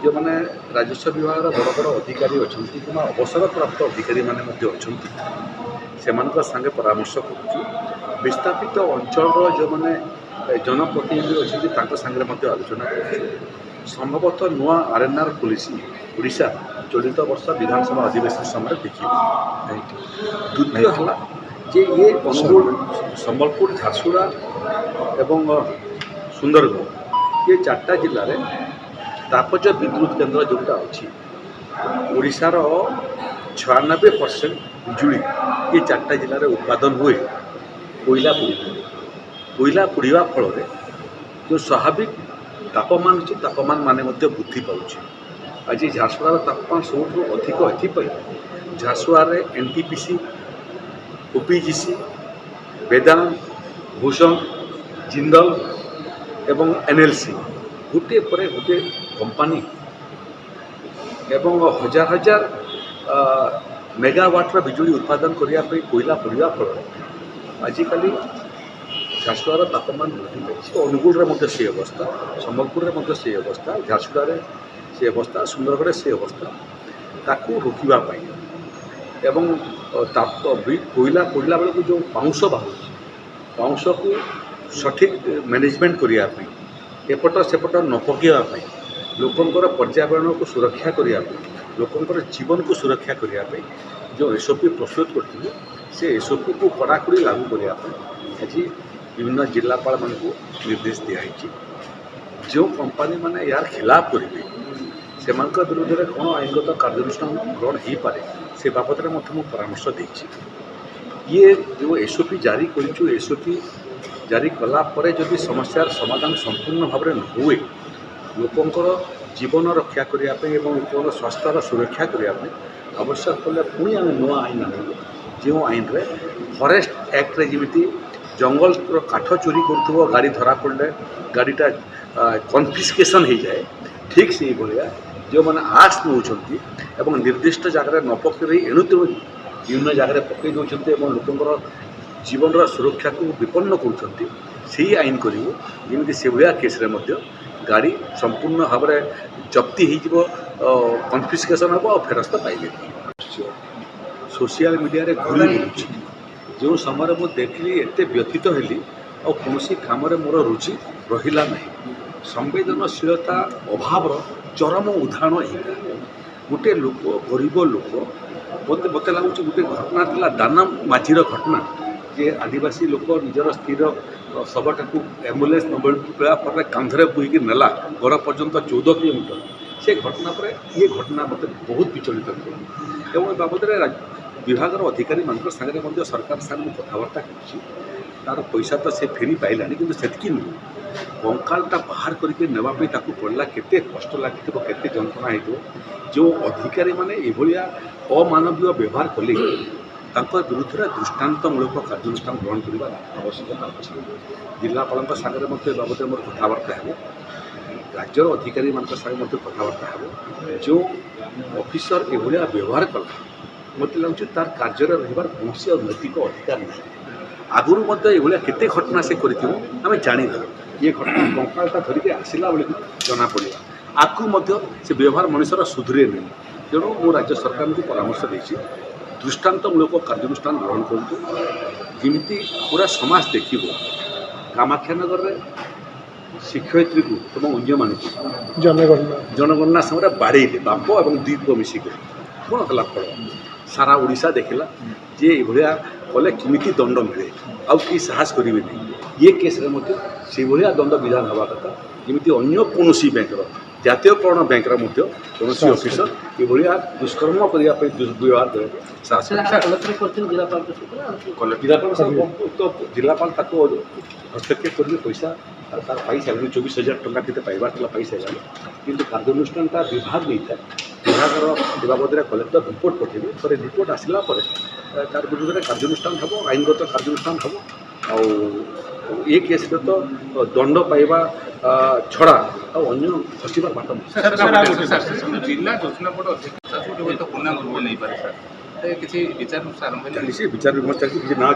जो मैंने राजस्व विभाग बड़ बड़ अधिकारी अच्छा कि अवसर प्राप्त अधिकारी मैंने संगे परामर्श करुचु विस्थापित अंचल जो मैंने जनप्रतिनिधि अच्छा सागर आलोचना कर संभवतः नुआ आरएनआर पॉलिसी ओडिशा चलित वर्ष विधानसभा अधिवेशन समय देखिए। द्वितीय है जे ये अनुगुल संबलपुर झारसुगुड़ा एवं सुंदरगढ़ ये चार्टा जिले में तापज विद्युत केन्द्र जोटा अच्छी ओडिशार 96% बिजुली ये चार्टा जिले में उत्पादन हुए कोयला पोड़ा फल जो स्वाभाविक तापमान अच्छे तापमान माने वृद्धि पाँच आज झारसुगुड़ार तापमान सब अधिक एथपाई झारसुगुड़ा एनटीपीसी ओपीजीसी वेदांत भूषण जिंदल एवं एनएलसी गोटे पर गोटे कंपानी एवं हजार हजार मेगावाटर बिजुली उत्पादन करने कोयला पोड़ा फल आजिकल झारसुगुड़ार तापमान वृद्धि पाई अनुगुल से अवस्था संबलपुर से अवस्था झारसुगुड़ा से अवस्था सुंदरगढ़ से अवस्था ताकू रोकवाई एवं कोयला पोड़ा बेलू जो पाउंश बाहर पाउंश को सठिक मैनेजमेंट करने एपट सेपट न पकड़ापी लोकंर पर्यावरण को सुरक्षा करने लोकंर जीवन को सुरक्षा करने जो एसओपी प्रस्तुत करते से एसओपी को कड़ाकड़ी लागू करने आज विभिन्न जिलापाल मान निर्देश दिखाई जो कंपानी मैंने यार खिलाफ करेंगे से विरुद्ध में कौन आईनगत कार्यानुष्ठान ग्रहण हो पाए से बाबद में परामर्श देती ये जो एसओपी जारी करूँ एसओपी जारी कलापर जदि समस्यार समाधान संपूर्ण भाव में न हुए लोकंर जीवन रक्षा करने लोकर स्वास्थ्यर सुरक्षा करने आवश्यक पड़े पुणी आम नुआ आईन आने जो आईन में फरेस्ट एक्ट जमी जंगल काठ चोरी कर गाड़ी धरा पड़े गाड़ीटा कन्फिस्केशन हो जाए ठीक से भाया जो मैंने आर्ट्स नौ निर्दिष्ट जगह न पकड़ एणुते विभिन्न जगह पकई दौरान लोकंर जीवन सुरक्षा को विपन्न कर आईन करमी से भाया केस गाड़ी संपूर्ण भाव में जप्ति हो कन्फिस्केशन हम और फेरस्त पाइबे। सोशल मीडिया रे घूरी बुलूँ जो समय मुझे देखली एत व्यथित हेली और कौन काम मोर रुचि रहा ना संवेदनशीलता अभाव चरम उदाहरण यहाँ गोटे लोक गरीब लोक मत लगुच गोटे घटना था दाना माझीर घटना जे आदिवासी लोक निजर स्थिर शवटा को एम्बुलेंस नबा कांधरे बुईक नेला घर पर्यंत 14 किलोमीटर से घटना पर ये घटना मत बहुत विचलित कर बाबद विभाग अधिकारी मान सागर सरकार साथ कथबार्ता तार पैसा तो से फेरी पाइलानी कि से नुह कंकालटा बाहर करके नेवाई पड़ा केते कष्ट लगी केते जंत्रणा हो जो अधिकारी माने एभलिया अमानवीय व्यवहार कले विरुद्ध में दृष्टान्तमूलक कार्यानुष्ठान ग्रहण करने आवश्यकता अच्छी जिलापाल सागर बाबद मोर कथबार्ता है राज्यर अधिकारी मान कथबार्ता है जो ऑफिसर एभलिया व्यवहार कला मत लगुच तार कार्य रही कौन नैतिक अधिकार नहीं आगुरी ये केते घटना से करें जानी ये घटना कंकालटा धरिक आसला बेलू जना पड़ा आपको से व्यवहार मनुष्यर सुधरे नहीं तेणु मो राज्य सरकार को परामर्श देती दृष्टान्तमूलक कार्यानुष्ठान ग्रहण करूँ जमी पूरा समाज देखिए कामाख्यानगर में शिक्षयित्री को और अन्य मान जनगणना समय बाड़े बाप और दुई पुआ मिसिक कौन है फल सारा ओडिशा देखला जे भाया कले किमिति दंड मिले आउ कि साहस करेंगे नहीं ये केस से भाया दंड विधान हवा कथा जमी अन्य कौन बैंकर जातीयकरण बैंकर कौन ऑफिसर ये भाया दुष्कर्म करने दुर्व्यवहार जिलापाल हस्तक्षेप कर पैसा तार पाई सारे 24,000 टंका के पाइबार पाई सारे कि कार्यानुष्ठानटा विभाग नहीं था विभाग बाबद में कलेक्टर रिपोर्ट पठेबे थोड़े रिपोर्ट आसला तार विरुद्ध में कार्यानुष्ठान हम आईनगत कार्यानुष्ठान हम ये केस तो दंड पाइबा छड़ा अन्य फसबार बाट जिला जोशनापड़ किसी विचार चली विचार विमर्श चलती ना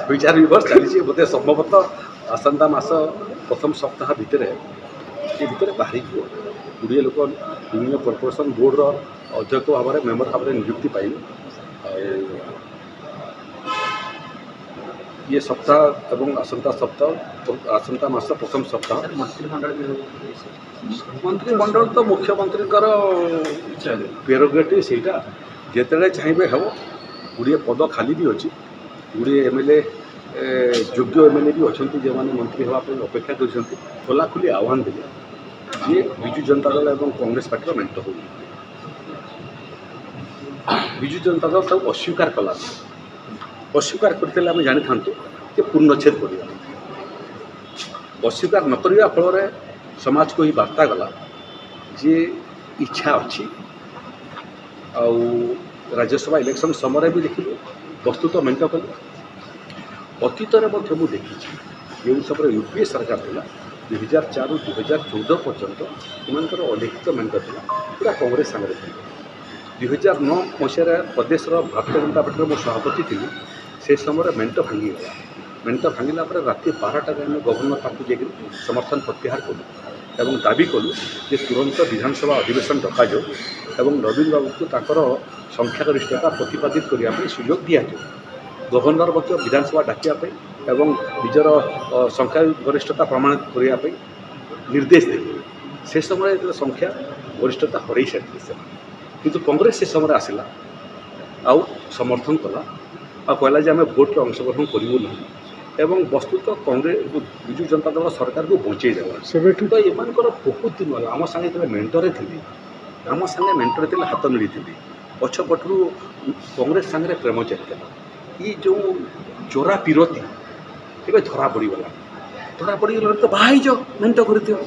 विचार विमर्श चली बोधे संभवतः आसंता मास प्रथम सप्ताह भितर ଏ ଭିତରେ ବାହାରିଯିବ। ଗୁଡ଼ିଏ ଲୋକ ବିଭିନ୍ନ କର୍ପୋରେସନ୍ ବୋର୍ଡ଼ର ଅଧ୍ୟକ୍ଷ ଭାବରେ ମେମ୍ବର ଭାବରେ ନିଯୁକ୍ତି ପାଇବେ। ଆଉ ଇଏ ସପ୍ତାହ ଏବଂ ଆସନ୍ତା ମାସ ପ୍ରଥମ ସପ୍ତାହ ମନ୍ତ୍ରିମଣ୍ଡଳ ତ ମୁଖ୍ୟମନ୍ତ୍ରୀଙ୍କର ପ୍ରେରୋଗେଟିଭ୍ ସେଇଟା ଯେତେବେଳେ ଚାହିଁବେ ହେବ। ଗୁଡ଼ିଏ ପଦ ଖାଲି ବି ଅଛି, ଗୁଡ଼ିଏ MLA ଯୋଗ୍ୟ MLA ବି ଅଛନ୍ତି ଯେଉଁମାନେ ମନ୍ତ୍ରୀ ହେବା ପାଇଁ ଅପେକ୍ଷା କରିଛନ୍ତି। ଖୋଲାଖୋଲି ଆହ୍ୱାନ ଦେଲେ ଯିଏ ବିଜୁ ଜନତା ଦଳ ଏବଂ କଂଗ୍ରେସ ପାର୍ଟିର ମେଣ୍ଟ ହେଉ। ବିଜୁ ଜନତା ଦଳ ତାକୁ ଅସ୍ୱୀକାର କଲା। ଅସ୍ୱୀକାର କରିଥିଲେ ଆମେ ଜାଣିଥାନ୍ତୁ ଯେ ପୂର୍ଣ୍ଣଚ୍ଛେଦ କରିବା। ଅସ୍ୱୀକାର ନ କରିବା ଫଳରେ ସମାଜକୁ ଏହି ବାର୍ତ୍ତା ଗଲା ଯେ ଇଚ୍ଛା ଅଛି। ଆଉ ରାଜ୍ୟସଭା ଇଲେକ୍ସନ୍ ସମୟରେ ବି ଦେଖିଲୁ ବସ୍ତୁତ ମେଣ୍ଟ କଲେ। ଅତୀତରେ ମଧ୍ୟ ମୁଁ ଦେଖିଛି ଯେଉଁ ସମୟରେ UPA ସରକାର ଥିଲା 2004ରୁ 2014 ପର୍ଯ୍ୟନ୍ତ ଏମାନଙ୍କର ଅଲିଖିତ ମେଣ୍ଟ ଥିଲା, ପୁରା କଂଗ୍ରେସ ସାଙ୍ଗରେ ଥିଲା। 2009 ମସିହାରେ ପ୍ରଦେଶର ଭାରତୀୟ ଜନତା ପାର୍ଟିର ମୁଁ ସଭାପତି ଥିଲି। ସେ ସମୟରେ ମେଣ୍ଟ ଭାଙ୍ଗିଗଲା। ମେଣ୍ଟ ଭାଙ୍ଗିଲା ପରେ ରାତି 12ଟାରେ ଆମେ ଗଭର୍ଣ୍ଣର ପାଖକୁ ଯାଇକରି ସମର୍ଥନ ପ୍ରତ୍ୟାହାର କଲୁ ଏବଂ ଦାବି କଲୁ ଯେ ତୁରନ୍ତ ବିଧାନସଭା ଅଧିବେଶନ ଡକାଯାଉ ଏବଂ ନବୀନ ବାବୁଙ୍କୁ ତାଙ୍କର ସଂଖ୍ୟାଗରିଷ୍ଠତା ପ୍ରତିପାଦିତ କରିବା ପାଇଁ ସୁଯୋଗ ଦିଆଯାଉ। ଗଭର୍ଣ୍ଣର ମଧ୍ୟ ବିଧାନସଭା ଡାକିବା ପାଇଁ ଏବଂ ନିଜର ସଂଖ୍ୟାଗରିଷ୍ଠତା ପ୍ରମାଣିତ କରିବା ପାଇଁ ନିର୍ଦ୍ଦେଶ ଦେଲେ। ସେ ସମୟରେ ଯେତେବେଳେ ସଂଖ୍ୟା ଗରିଷ୍ଠତା ହରାଇ ସାରିଥିଲେ ସେମାନେ, କିନ୍ତୁ କଂଗ୍ରେସ ସେ ସମୟରେ ଆସିଲା ଆଉ ସମର୍ଥନ କଲା ଆଉ କହିଲା ଯେ ଆମେ ଭୋଟରେ ଅଂଶଗ୍ରହଣ କରିବୁ ନାହିଁ ଏବଂ ବସ୍ତୁତ କଂଗ୍ରେସ ବିଜୁ ଜନତା ଦଳ ସରକାରକୁ ବଞ୍ଚେଇ ଦେଲା। ସେବେଠୁ ତ ଏମାନଙ୍କର ବହୁତ ଦିନ ହେଲା ଆମ ସାଙ୍ଗେ ଯେତେବେଳେ ମେଣ୍ଟରେ ଥିଲେ ହାତ ମିଳିଥିଲେ, ପଛପଟରୁ କଂଗ୍ରେସ ସାଙ୍ଗରେ ପ୍ରେମ ଚାଲିଥିଲା। ଇଏ ଯେଉଁ ଚୋରା ପିରତି ଏବେ ଧରା ପଡ଼ିଗଲା ତ ବାହା ହେଇଯାଅ ମେଣ୍ଟ କରିଦିଅ।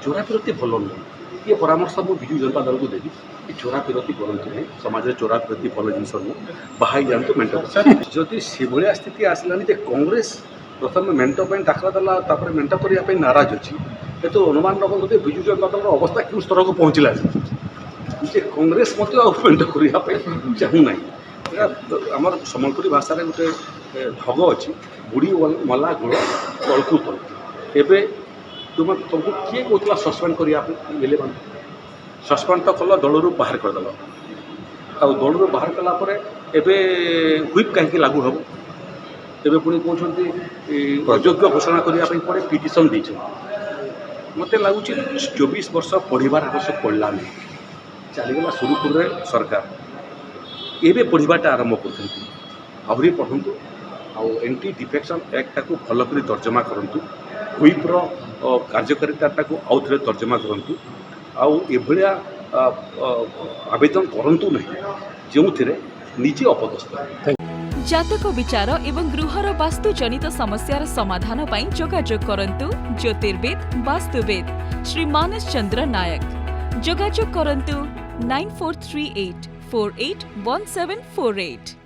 ଚୋରା ପିରତି ଭଲ ନୁହେଁ। ଇଏ ପରାମର୍ଶ ମୁଁ ବିଜୁ ଜନତା ଦଳକୁ ଦେବି କି ଚୋରା ପିରତି କରନ୍ତୁ ନାହିଁ। ସମାଜରେ ଚୋରା ପିରତି ଭଲ ଜିନିଷ ନୁହେଁ। ବାହା ହେଇଯାଆନ୍ତୁ ମେଣ୍ଟ। ଯଦି ସେଭଳିଆ ସ୍ଥିତି ଆସିଲାନି ଯେ କଂଗ୍ରେସ ପ୍ରଥମେ ମେଣ୍ଟ ପାଇଁ ଡାକରା ଦେଲା ତାପରେ ମେଣ୍ଟ କରିବା ପାଇଁ ନାରାଜ ଅଛି, କିନ୍ତୁ ଅନୁମାନ ରଖନ୍ତୁ ଯେ ବିଜୁ ଜନତା ଦଳର ଅବସ୍ଥା କେଉଁ ସ୍ତରକୁ ପହଞ୍ଚିଲା ଯେ କଂଗ୍ରେସ ମଧ୍ୟ ଆଉ ମେଣ୍ଟ କରିବା ପାଇଁ ଚାହୁଁନାହିଁ। ଏହା ଆମର ସମ୍ବଲପୁରୀ ଭାଷାରେ ଗୋଟେ ଢଗ ଅଛି, ବୁଢ଼ୀ ମଲା ଗୁଡ଼ ତଳକୁ ତଳ। ଏବେ ତୁମକୁ କିଏ କହୁଥିଲା ସସ୍ପେଣ୍ଡ କରିବା ପାଇଁ ଏମ୍ଏଲ୍ଏମାନେ? ସସ୍ପେଣ୍ଡ ତ କଲ, ଦଳରୁ ବାହାର କରିଦେଲ। ଆଉ ଦଳରୁ ବାହାର କଲା ପରେ ଏବେ ହୁଇପ୍ କାହିଁକି ଲାଗୁ ହେବ? ଏବେ ପୁଣି କହୁଛନ୍ତି ଅଯୋଗ୍ୟ ଘୋଷଣା କରିବା ପାଇଁ ପରେ ପିଟିସନ୍ ଦେଇଛନ୍ତି। ମୋତେ ଲାଗୁଛି 24 ବର୍ଷ ପଢ଼ିବାର ଆବଶ୍ୟକ ପଡ଼ିଲାନି। ଚାଲିଗଲା ସୁରୁଖୁରୁରେ ସରକାର। ଏବେ ପଢ଼ିବାଟା ଆରମ୍ଭ କରୁଛନ୍ତି। ଆହୁରି ପଢ଼ନ୍ତୁ ଆଉ ଏଣ୍ଟି ଡିଫେକ୍ସନ୍ ଆକ୍ଟଟାକୁ ଭଲ କରି ତର୍ଜମା କରନ୍ତୁ। ହୁଇପ୍ର କାର୍ଯ୍ୟକାରିତାଟାକୁ ଆଉ ଥରେ ତର୍ଜମା କରନ୍ତୁ। ଆଉ ଏଭଳିଆ ଆବେଦନ କରନ୍ତୁ ନାହିଁ ଯେଉଁଥିରେ ନିଜେ ଅପଦସ୍ଥ। ଜାତକ ବିଚାର ଏବଂ ଗୃହର ବାସ୍ତୁଜନିତ ସମସ୍ୟାର ସମାଧାନ ପାଇଁ ଯୋଗାଯୋଗ କରନ୍ତୁ ଜ୍ୟୋତିର୍ବିଦ ବାସ୍ତୁବିଦ ଶ୍ରୀ ମାନସ ଚନ୍ଦ୍ର ନାୟକ। ଯୋଗାଯୋଗ କରନ୍ତୁ 9438481748।